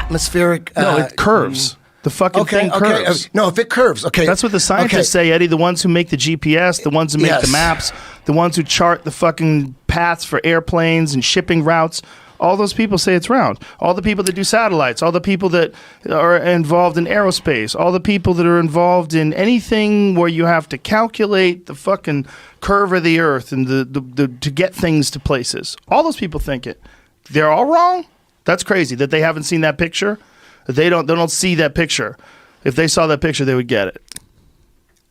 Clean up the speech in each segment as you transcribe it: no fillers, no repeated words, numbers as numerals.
atmospheric. No, it curves. The fucking thing curves. No, if it curves, okay. That's what the scientists say, Eddie. The ones who make the GPS, the ones who make the maps, the ones who chart the fucking paths for airplanes and shipping routes. All those people say it's round. All the people that do satellites, all the people that are involved in aerospace, all the people that are involved in anything where you have to calculate the fucking curve of the earth and to get things to places. All those people think it. They're all wrong. That's crazy that they haven't seen that picture. They don't see that picture. If they saw that picture, they would get it.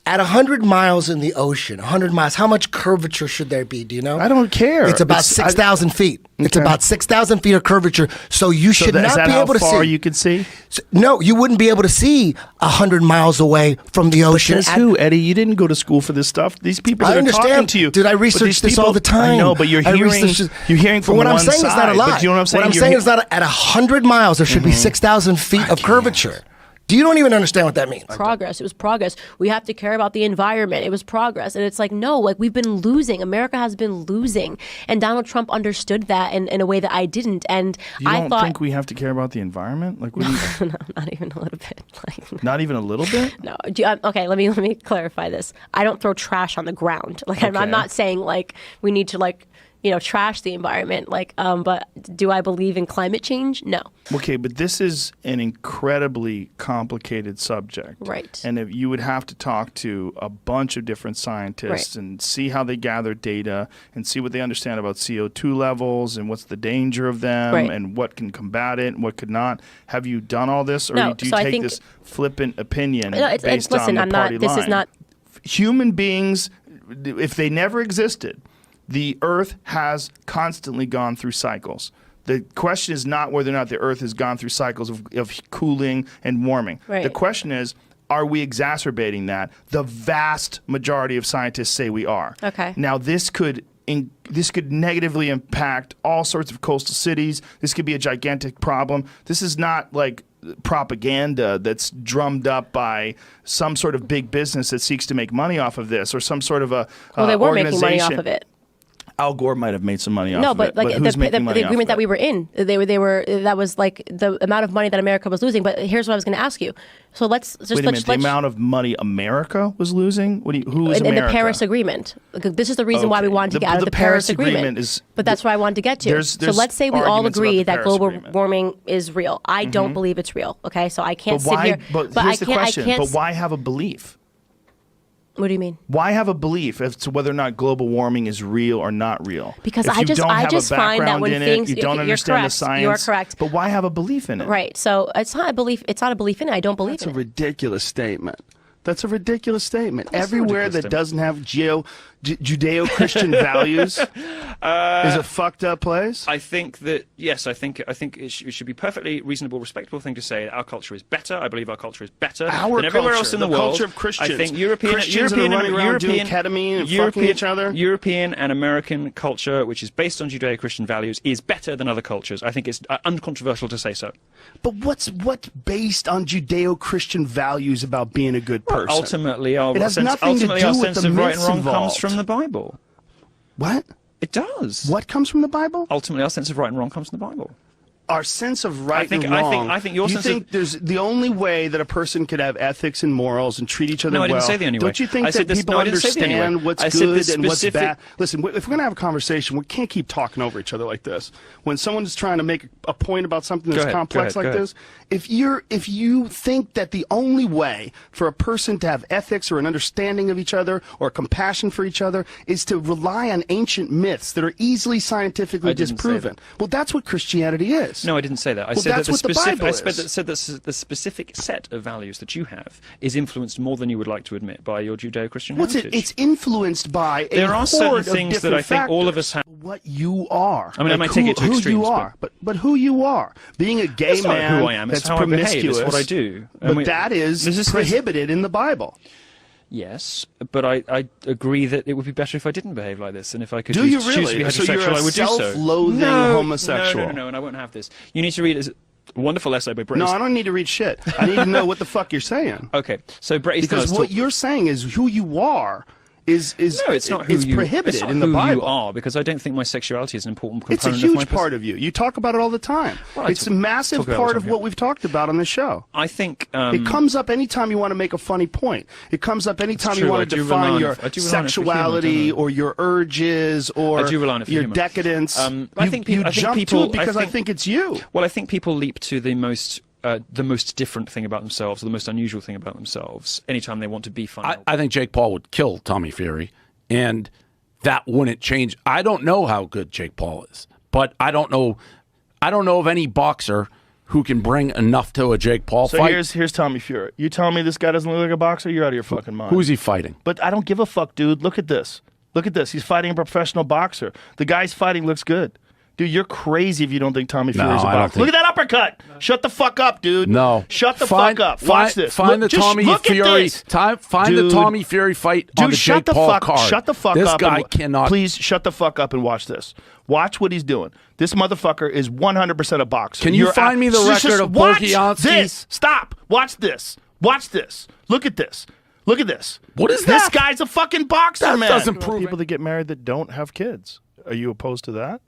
At 100 miles in the ocean, 100 miles, how much curvature should there be? Do you know? I don't care. It's about 6,000 feet. Okay. It's about 6,000 feet of curvature. So you should not be able to see. How far you can see? No, you wouldn't be able to see 100 miles away from the ocean. But who, Eddie? You didn't go to school for this stuff. These people that are talking to you. Did I research this all the time? I know, but you're hearing from what I'm one saying side. Is not a lot. But you know what I'm saying? What I'm saying is that at 100 miles, there should be 6,000 feet of curvature. You don't even understand what that means. Progress. It was progress. We have to care about the environment. It was progress. And it's like, no, like we've been losing. America has been losing. And Donald Trump understood that in a way that I didn't. And I don't think we have to care about the environment? Like, no, not even a little bit. Like, not even a little bit? No. Okay, let me clarify this. I don't throw trash on the ground. Like, okay. I'm not saying like we need to like, trash the environment. Like, but do I believe in climate change? No. Okay, but this is an incredibly complicated subject. Right. And if you would have to talk to a bunch of different scientists and see how they gather data and see what they understand about CO2 levels and what's the danger of them and what can combat it and what could not. Have you done all this, or do you take this flippant opinion based on the party line? This is not. Human beings, if they never existed, the Earth has constantly gone through cycles. The question is not whether or not the Earth has gone through cycles of cooling and warming. Right. The question is, are we exacerbating that? The vast majority of scientists say we are. Okay. Now, this could negatively impact all sorts of coastal cities. This could be a gigantic problem. This is not like propaganda that's drummed up by some sort of big business that seeks to make money off of this, or some sort of a they were making money off of it. Al Gore might have made some money off of it. No, but like the agreement that we were in, they were that was like the amount of money that America was losing. But here's what I was going to ask you. So let's just wait a minute. The amount of money America was losing. Who is America? In the Paris Agreement. This is the reason why we wanted to get out of the Paris Agreement. But that's what I wanted to get to. So let's say we all agree that global warming is real. I don't believe it's real. Okay, so I can't sit here. But here's the question. But why have a belief? What do you mean? Why have a belief as to whether or not global warming is real or not real? Because I just find that when things you don't understand the science. You are correct. But why have a belief in it? Right. So it's not a belief. It's not a belief in it. I don't believe in it. That's a ridiculous statement. That's a ridiculous statement. Everywhere that doesn't have Judeo-Christian values is a fucked up place. I think that, yes, I think it should be perfectly reasonable, respectable thing to say that our culture is better. I believe our culture is better than everywhere else in the world. Culture of Christians. I think European and American culture, which is based on Judeo-Christian values, is better than other cultures. I think it's uncontroversial to say so. But what's based on Judeo-Christian values about being a good person? Ultimately, our sense of right and wrong comes from the Bible. What? It does. What comes from the Bible? Ultimately, our sense of right and wrong comes from the Bible. Our sense of right and wrong. I think your sense of... there's the only way that a person could have ethics and morals and treat each other well. No, I didn't say the only way. Don't you think that people understand what's good and what's bad? Listen, if we're going to have a conversation, we can't keep talking over each other like this. When someone is trying to make a point about something that's complex like this, if you think that the only way for a person to have ethics or an understanding of each other or compassion for each other is to rely on ancient myths that are easily scientifically disproven, well, that's what Christianity is. No, I didn't say that. I said that the specific set of values that you have is influenced more than you would like to admit by your Judeo-Christian heritage. It's influenced by there are certain things that I think all of us have. What you are. I mean, I might take it to extremes. Who you are, but who you are. Being a gay man who I am. that's how promiscuous. I behave. It's what I do. But that is prohibited in the Bible. Yes, but I agree that it would be better if I didn't behave like this, and if I could choose to be heterosexual, I would do so. Self-loathing homosexual. No, and I won't have this. You need to read a wonderful essay by Brett. No, I don't need to read shit. I need to know what the fuck you're saying. Okay, so Brett Easton because what you're saying is who you are it's not prohibited in the Bible. You are, because I don't think my sexuality is an important component. It's a huge part of you. You talk about it all the time. Well, it's a massive part of what we've talked about on the show. I think it comes up anytime you want to make a funny point. It comes up anytime you want to define your sexuality or your urges or your decadence. I think you jump to it because I think it's you. Well, I think people leap to the most different thing about themselves, or the most unusual thing about themselves, anytime they want to be funny. I think Jake Paul would kill Tommy Fury, and that wouldn't change. I don't know how good Jake Paul is, but I don't know of any boxer who can bring enough to a Jake Paul fight. So here's Tommy Fury. You telling me this guy doesn't look like a boxer? You're out of your fucking mind. Who's he fighting? But I don't give a fuck, dude. Look at this. Look at this. He's fighting a professional boxer. The guy's fighting looks good. Dude, you're crazy if you don't think Tommy Fury's a boxer. Look at that uppercut. Shut the fuck up, dude. No. Shut the fuck up. Watch this. Find the Tommy Fury. Find the Tommy Fury fight on the Jake Paul card. Shut the fuck up. This guy cannot. Please shut the fuck up and watch this. Watch what he's doing. This motherfucker is 100% a boxer. Can you find me the record of Volkanovski? This. Stop. Watch this. Watch this. Look at this. Look at this. What is that? This guy's a fucking boxer, man. That doesn't prove people that get married that don't have kids. Are you opposed to that?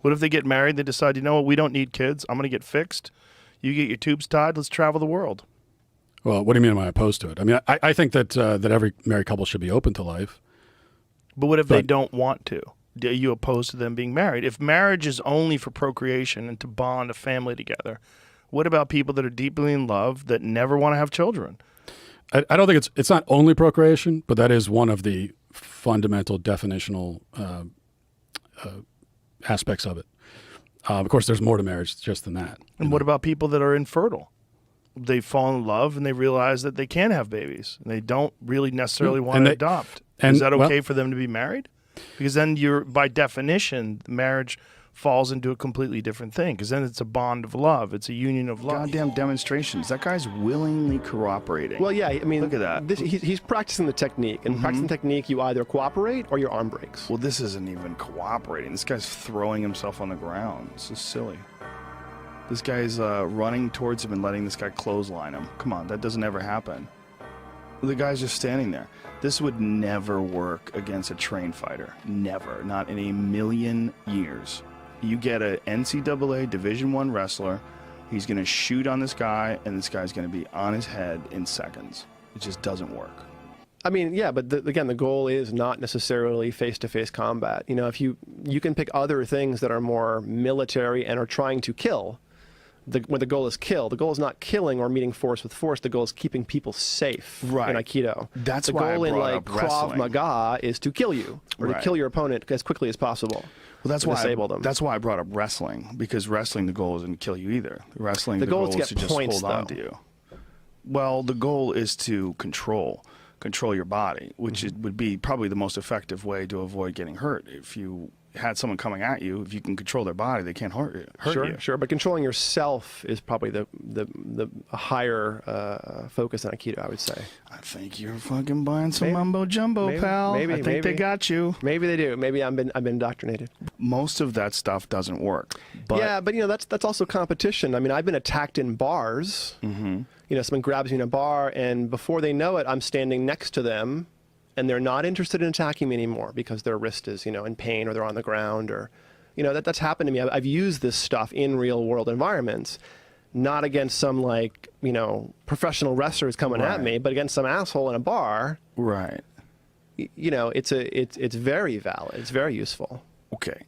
What if they get married, they decide, you know what, we don't need kids. I'm going to get fixed. You get your tubes tied. Let's travel the world. Well, what do you mean am I opposed to it? I mean, I think that every married couple should be open to life. But what if they don't want to? Are you opposed to them being married? If marriage is only for procreation and to bond a family together, what about people that are deeply in love that never want to have children? I don't think it's not only procreation, but that is one of the fundamental definitional aspects of it. Of course, there's more to marriage just than that. And what about people that are infertile? They fall in love and they realize that they can have babies and they don't really necessarily want to adopt. Is that okay for them to be married? Because then by definition, marriage falls into a completely different thing, because then it's a bond of love. It's a union of love. Goddamn demonstrations. That guy's willingly cooperating. Well, yeah, I mean, look at that. He's practicing the technique. And practicing technique, you either cooperate or your arm breaks. Well, this isn't even cooperating. This guy's throwing himself on the ground. This is silly. This guy's running towards him and letting this guy clothesline him. Come on, that doesn't ever happen. The guy's just standing there. This would never work against a trained fighter. Never. Not in a million years. You get an NCAA Division I wrestler, he's going to shoot on this guy, and this guy's going to be on his head in seconds. It just doesn't work. I mean, yeah, but again, the goal is not necessarily face-to-face combat. You know, if you can pick other things that are more military and are trying to kill, when the goal is kill, the goal is not killing or meeting force with force. The goal is keeping people safe in Aikido. That's the goal in like Krav Maga is to kill you or to kill your opponent as quickly as possible. Well, that's why I brought up wrestling, because wrestling, the goal isn't to kill you either. Wrestling, the goal is to just hold on to you. Well, the goal is to control your body, which would be probably the most effective way to avoid getting hurt. If you had someone coming at you, if you can control their body, they can't hurt you. Sure, but controlling yourself is probably the higher focus on Aikido, I would say. I think you're fucking buying some mumbo jumbo, pal. I think they got you. Maybe they do. Maybe I've been indoctrinated. Most of that stuff doesn't work. But yeah, but you know that's also competition. I mean, I've been attacked in bars. You know, someone grabs me in a bar, and before they know it, I'm standing next to them, and they're not interested in attacking me anymore because their wrist is, in pain, or they're on the ground, or, that's happened to me. I've used this stuff in real world environments, not against some professional wrestlers coming at me, but against some asshole in a bar. Right. It's very valid. It's very useful. Okay.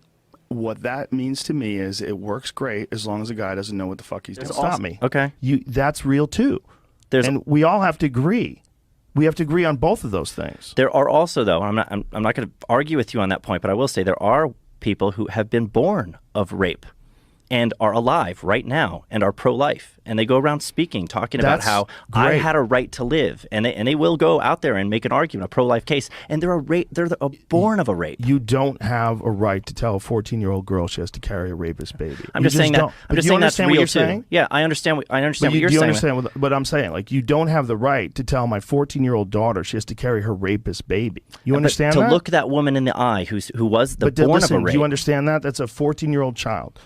What that means to me is it works great as long as the guy doesn't know what the fuck he's doing. Stop me. Okay. That's real too. And we all have to agree. We have to agree on both of those things. There are also, though, I'm not going to argue with you on that point, but I will say there are people who have been born of rape and are alive right now and are pro-life, and they go around talking about how I had a right to live, and they will go out there and make an argument, a pro-life case, and they're born of a rape. You don't have a right to tell a 14-year-old girl she has to carry a rapist baby. I'm just saying that. I'm just saying that's real too. Yeah, I understand. I understand what you're saying. Do you understand what I'm saying? Like, you don't have the right to tell my 14-year-old daughter she has to carry her rapist baby. You understand that? To look that woman in the eye who was born of a rape. Do you understand that? That's a 14-year-old child.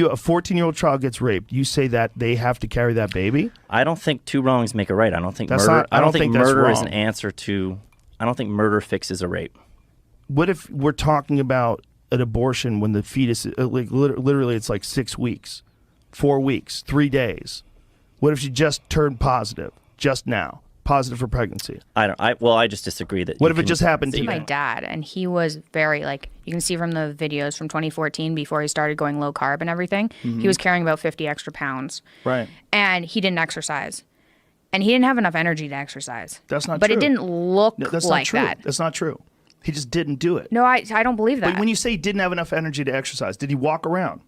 If a 14-year-old child gets raped, you say that they have to carry that baby? I don't think two wrongs make a right. I don't think murder. I don't think murder is an answer to I don't think murder fixes a rape. What if we're talking about an abortion when the fetus, literally it's like 6 weeks, 4 weeks, 3 days? What if she just turned positive just now? Positive for pregnancy. I just disagree that. What if it just happened to my dad, and he was very you can see from the videos from 2014 before he started going low carb and everything, he was carrying about 50 extra pounds. Right. And he didn't exercise. And he didn't have enough energy to exercise. That's not but true. But it didn't look That's like not true. that. That's not true. He just didn't do it. No, I don't believe that. But when you say he didn't have enough energy to exercise, did he walk around?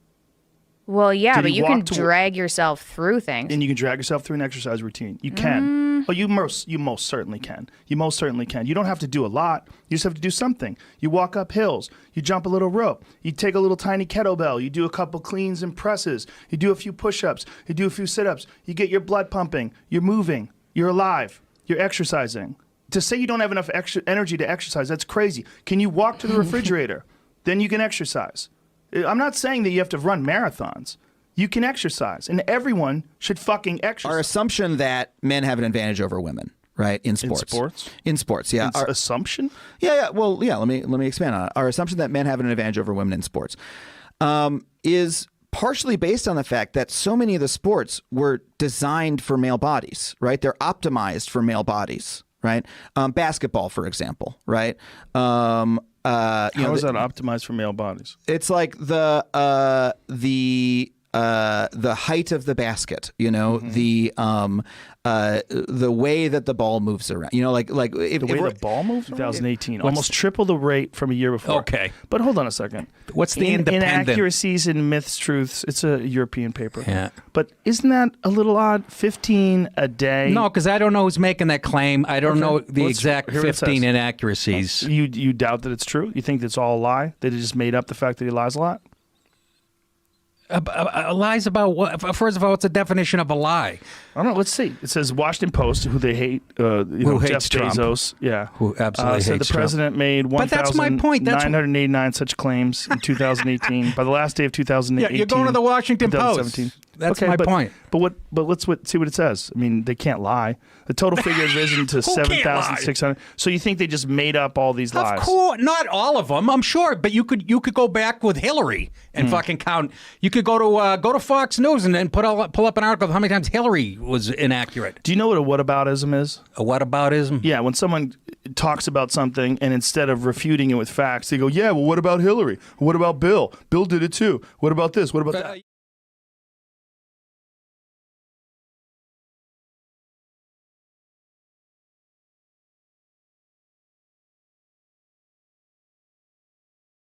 Well, yeah, but you can drag yourself through things. And you can drag yourself through an exercise routine. You can. Oh, you most certainly can. You most certainly can. You don't have to do a lot. You just have to do something. You walk up hills. You jump a little rope. You take a little tiny kettlebell. You do a couple cleans and presses. You do a few push-ups. You do a few sit-ups. You get your blood pumping. You're moving. You're alive. You're exercising. To say you don't have enough energy to exercise, that's crazy. Can you walk to the refrigerator? Then you can exercise. I'm not saying that you have to run marathons. You can exercise, and everyone should fucking exercise. Our assumption that men have an advantage over women, right? In sports. In sports, yeah. Our assumption? Yeah. Well, yeah. Let me expand on it. Our assumption that men have an advantage over women in sports is partially based on the fact that so many of the sports were designed for male bodies, right? They're optimized for male bodies, right? Basketball, for example, right? How is that optimized for male bodies? It's like the height of the basket, the way that the ball moves around, the ball moves around? 2018, almost triple the rate from a year before. Okay. But hold on a second. What's the independent? Inaccuracies and myths, truths. It's a European paper. Yeah. But isn't that a little odd? 15 a day? No, because I don't know who's making that claim. I don't know the exact 15 inaccuracies. You doubt that it's true? You think that's all a lie? They just made up the fact that he lies a lot? Lies about what? First of all, what's the definition of a lie? I don't know. Let's see. It says Washington Post, who they hate, who hates Jeff Trump. Bezos. Yeah. Who absolutely said hates the president made But that's my point. 1,989 such claims in 2018. By the last day of 2018. Yeah, you're going to the Washington Post. That's my point. But let's see what it says. I mean, they can't lie. The total figure has risen to 7,600. So you think they just made up all these lies? Of course, not all of them, I'm sure. But you could go back with Hillary and fucking count. You could go to Fox News and pull up an article of how many times Hillary was inaccurate. Do you know what a whataboutism is? A whataboutism? Yeah, when someone talks about something and instead of refuting it with facts, they go, yeah, well, what about Hillary? What about Bill? Bill did it too. What about this? What about that?